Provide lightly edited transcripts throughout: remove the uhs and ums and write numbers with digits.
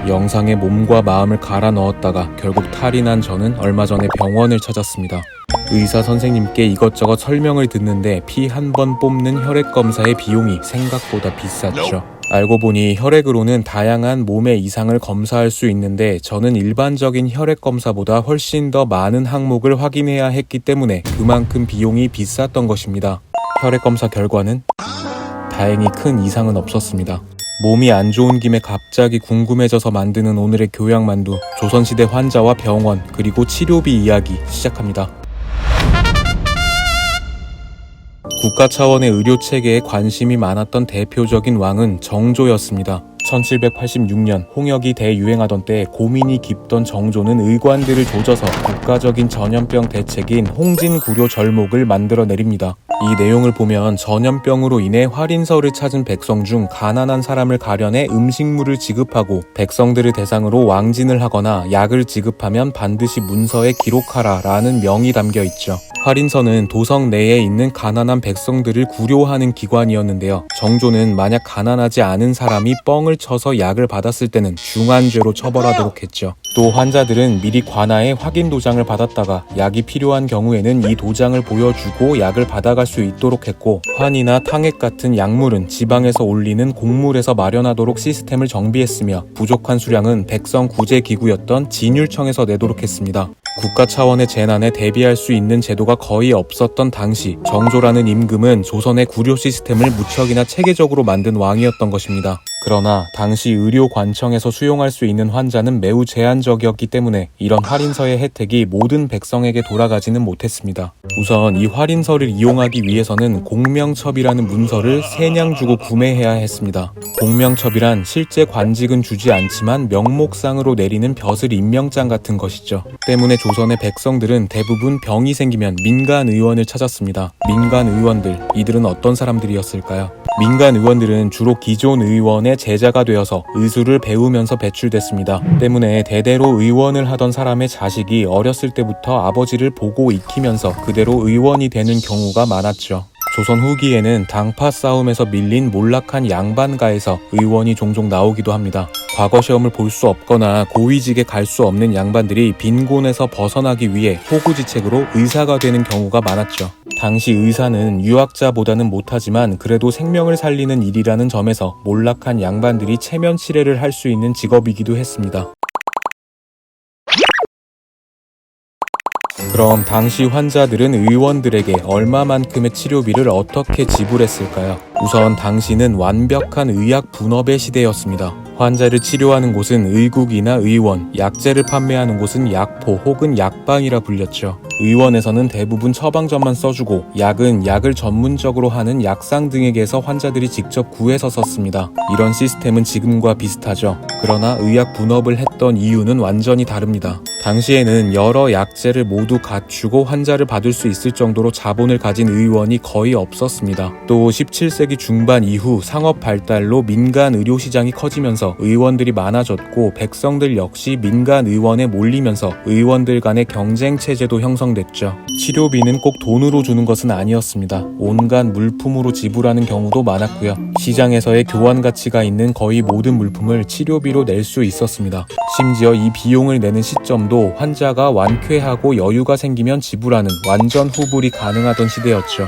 영상에 몸과 마음을 갈아 넣었다가 결국 탈이 난 저는 얼마 전에 병원을 찾았습니다. 의사 선생님께 이것저것 설명을 듣는데 피 한 번 뽑는 혈액 검사의 비용이 생각보다 비쌌죠. 알고 보니 혈액으로는 다양한 몸의 이상을 검사할 수 있는데 저는 일반적인 혈액 검사보다 훨씬 더 많은 항목을 확인해야 했기 때문에 그만큼 비용이 비쌌던 것입니다. 혈액 검사 결과는 다행히 큰 이상은 없었습니다. 몸이 안 좋은 김에 갑자기 궁금해져서 만드는 오늘의 교양만두, 조선시대 환자와 병원, 그리고 치료비 이야기 시작합니다. 국가 차원의 의료체계에 관심이 많았던 대표적인 왕은 정조였습니다. 1786년 홍역이 대유행하던 때 고민이 깊던 정조는 의관들을 조져서 국가적인 전염병 대책인 홍진구료 절목을 만들어 내립니다. 이 내용을 보면 전염병으로 인해 활인서를 찾은 백성 중 가난한 사람을 가려내 음식물을 지급하고 백성들을 대상으로 왕진을 하거나 약을 지급하면 반드시 문서에 기록하라 라는 명이 담겨 있죠. 활인서는 도성 내에 있는 가난한 백성들을 구료하는 기관이었는데요. 정조는 만약 가난하지 않은 사람이 뻥을 쳐서 약을 받았을 때는 중한죄로 처벌하도록 했죠. 또 환자들은 미리 관아에 확인 도장을 받았다가 약이 필요한 경우에는 이 도장을 보여주고 약을 받아갈 수 있도록 했고, 환이나 탕액 같은 약물은 지방에서 올리는 곡물에서 마련하도록 시스템을 정비했으며 부족한 수량은 백성 구제 기구였던 진율청에서 내도록 했습니다. 국가 차원의 재난에 대비할 수 있는 제도가 거의 없었던 당시 정조라는 임금은 조선의 구료 시스템을 무척이나 체계적으로 만든 왕이었던 것입니다. 그러나 당시 의료관청에서 수용할 수 있는 환자는 매우 제한적이었기 때문에 이런 활인서의 혜택이 모든 백성에게 돌아가지는 못했습니다. 우선 이 활인서를 이용하기 위해서는 공명첩이라는 문서를 3냥 주고 구매해야 했습니다. 공명첩이란 실제 관직은 주지 않지만 명목상으로 내리는 벼슬 임명장 같은 것이죠. 때문에 조선의 백성들은 대부분 병이 생기면 민간 의원을 찾았습니다. 민간 의원들, 이들은 어떤 사람들이었을까요? 민간 의원들은 주로 기존 의원의 제자가 되어서 의술을 배우면서 배출됐습니다. 때문에 대대로 의원을 하던 사람의 자식이 어렸을 때부터 아버지를 보고 익히면서 그대로 의원이 되는 경우가 많았죠. 조선 후기에는 당파 싸움에서 밀린 몰락한 양반가에서 의원이 종종 나오기도 합니다. 과거 시험을 볼 수 없거나 고위직에 갈 수 없는 양반들이 빈곤에서 벗어나기 위해 호구지책으로 의사가 되는 경우가 많았죠. 당시 의사는 유학자보다는 못하지만 그래도 생명을 살리는 일이라는 점에서 몰락한 양반들이 체면 치레를 할 수 있는 직업이기도 했습니다. 그럼 당시 환자들은 의원들에게 얼마만큼의 치료비를 어떻게 지불했을까요? 우선 당시는 완벽한 의학 분업의 시대였습니다. 환자를 치료하는 곳은 의국이나 의원, 약재를 판매하는 곳은 약포 혹은 약방이라 불렸죠. 의원에서는 대부분 처방전만 써주고 약은 약을 전문적으로 하는 약상 등에게서 환자들이 직접 구해서 썼습니다. 이런 시스템은 지금과 비슷하죠. 그러나 의학 분업을 했던 이유는 완전히 다릅니다. 당시에는 여러 약재를 모두 갖추고 환자를 받을 수 있을 정도로 자본을 가진 의원이 거의 없었습니다. 또 17세기 중반 이후 상업 발달로 민간 의료 시장이 커지면서 의원들이 많아졌고 백성들 역시 민간 의원에 몰리면서 의원들 간의 경쟁 체제도 형성됐죠. 치료비는 꼭 돈으로 주는 것은 아니었습니다. 온갖 물품으로 지불하는 경우도 많았고요. 시장에서의 교환 가치가 있는 거의 모든 물품을 치료비로 낼 수 있었습니다. 심지어 이 비용을 내는 시점도 환자가 완쾌하고 여유가 생기면 지불하는 완전 후불이 가능하던 시대였죠.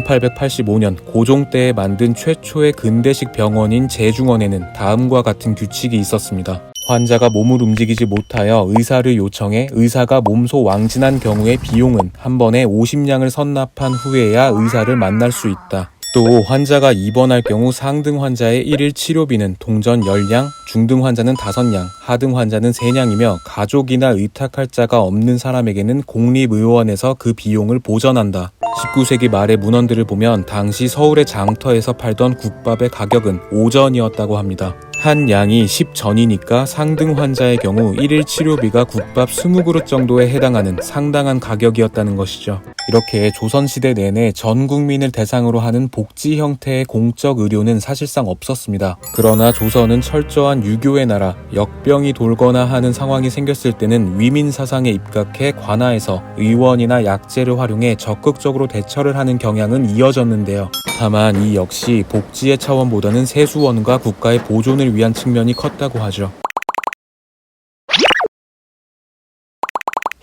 1885년 고종 때에 만든 최초의 근대식 병원인 제중원에는 다음과 같은 규칙이 있었습니다. 환자가 몸을 움직이지 못하여 의사를 요청해 의사가 몸소 왕진한 경우의 비용은 한 번에 50냥을 선납한 후에야 의사를 만날 수 있다. 또 환자가 입원할 경우 상등 환자의 1일 치료비는 동전 10냥, 중등 환자는 5냥, 하등 환자는 3냥이며 가족이나 의탁할 자가 없는 사람에게는 공립의원에서 그 비용을 보전한다. 19세기 말의 문헌들을 보면 당시 서울의 장터에서 팔던 국밥의 가격은 5전이었다고 합니다. 한 양이 10전이니까 상등 환자의 경우 1일 치료비가 국밥 20그릇 정도에 해당하는 상당한 가격이었다는 것이죠. 이렇게 조선시대 내내 전 국민을 대상으로 하는 복지 형태의 공적 의료는 사실상 없었습니다. 그러나 조선은 철저한 유교의 나라, 역병이 돌거나 하는 상황이 생겼을 때는 위민사상에 입각해 관아에서 의원이나 약재를 활용해 적극적으로 대처를 하는 경향은 이어졌는데요. 다만 이 역시 복지의 차원보다는 세수원과 국가의 보존을 위한 측면이 컸다고 하죠.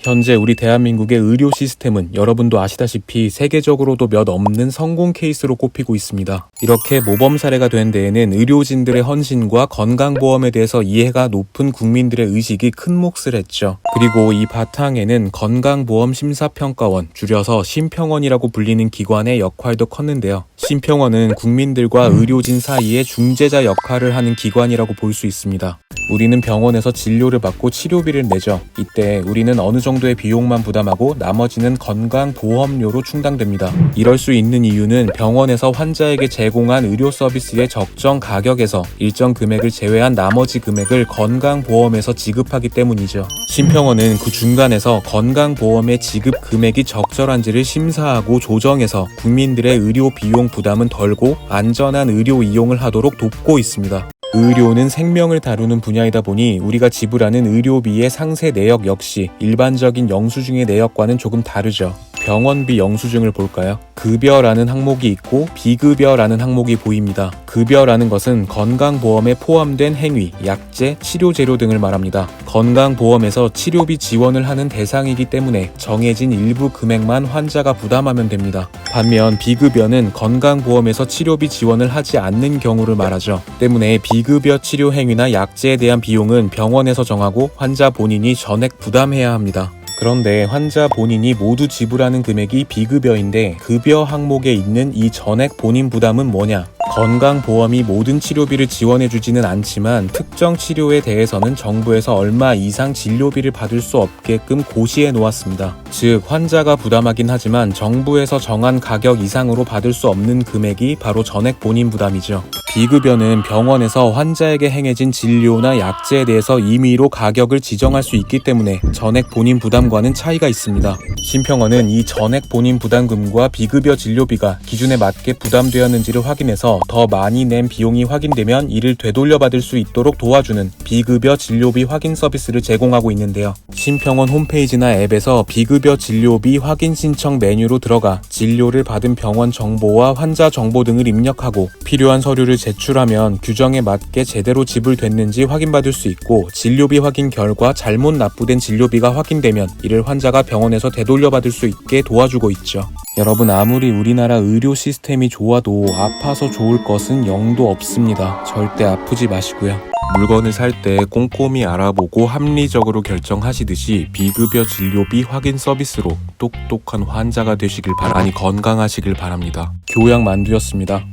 현재 우리 대한민국의 의료 시스템은 여러분도 아시다시피 세계적으로도 몇 없는 성공 케이스로 꼽히고 있습니다. 이렇게 모범 사례가 된 데에는 의료진들의 헌신과 건강보험에 대해서 이해가 높은 국민들의 의식이 큰 몫을 했죠. 그리고 이 바탕에는 건강보험심사평가원, 줄여서 심평원이라고 불리는 기관의 역할도 컸는데요. 심평원은 국민들과 의료진 사이의 중재자 역할을 하는 기관이라고 볼 수 있습니다. 우리는 병원에서 진료를 받고 치료비를 내죠. 이때 우리는 어느 정도의 비용만 부담하고 나머지는 건강보험료로 충당됩니다. 이럴 수 있는 이유는 병원에서 환자에게 제공한 의료 서비스의 적정 가격에서 일정 금액을 제외한 나머지 금액을 건강보험에서 지급하기 때문이죠. 심평원은 그 중간에서 건강보험의 지급 금액이 적절한지를 심사하고 조정해서 국민들의 의료 비용 부담은 덜고 안전한 의료 이용을 하도록 돕고 있습니다. 의료는 생명을 다루는 분야이다 보니 우리가 지불하는 의료비의 상세 내역 역시 일반적인 영수증의 내역과는 조금 다르죠. 병원비 영수증을 볼까요? 급여라는 항목이 있고 비급여라는 항목이 보입니다. 급여라는 것은 건강보험에 포함된 행위, 약제, 치료재료 등을 말합니다. 건강보험에서 치료비 지원을 하는 대상이기 때문에 정해진 일부 금액만 환자가 부담하면 됩니다. 반면 비급여는 건강보험에서 치료비 지원을 하지 않는 경우를 말하죠. 때문에 비급여 치료 행위나 약제에 대한 비용은 병원에서 정하고 환자 본인이 전액 부담해야 합니다. 그런데 환자 본인이 모두 지불하는 금액이 비급여인데 급여 항목에 있는 이 전액 본인 부담은 뭐냐? 건강보험이 모든 치료비를 지원해주지는 않지만 특정 치료에 대해서는 정부에서 얼마 이상 진료비를 받을 수 없게끔 고시해 놓았습니다. 즉 환자가 부담하긴 하지만 정부에서 정한 가격 이상으로 받을 수 없는 금액이 바로 전액 본인 부담이죠. 비급여는 병원에서 환자에게 행해진 진료나 약제에 대해서 임의로 가격을 지정할 수 있기 때문에 전액 본인 부담과는 차이가 있습니다. 심평원은 이 전액 본인 부담금과 비급여 진료비가 기준에 맞게 부담되었는지를 확인해서 더 많이 낸 비용이 확인되면 이를 되돌려받을 수 있도록 도와주는 비급여 진료비 확인 서비스를 제공하고 있는데요. 심평원 홈페이지나 앱에서 비급여 진료비 확인 신청 메뉴로 들어가 진료를 받은 병원 정보와 환자 정보 등을 입력하고 필요한 서류를 제출하면 규정에 맞게 제대로 지불됐는지 확인받을 수 있고 진료비 확인 결과 잘못 납부된 진료비가 확인되면 이를 환자가 병원에서 되돌려받을 수 있게 도와주고 있죠. 여러분 아무리 우리나라 의료 시스템이 좋아도 아파서 좋을 것은 영도 없습니다. 절대 아프지 마시고요. 물건을 살 때 꼼꼼히 알아보고 합리적으로 결정하시듯이 비급여 진료비 확인 서비스로 똑똑한 환자가 되시길 건강하시길 바랍니다. 교양만두였습니다.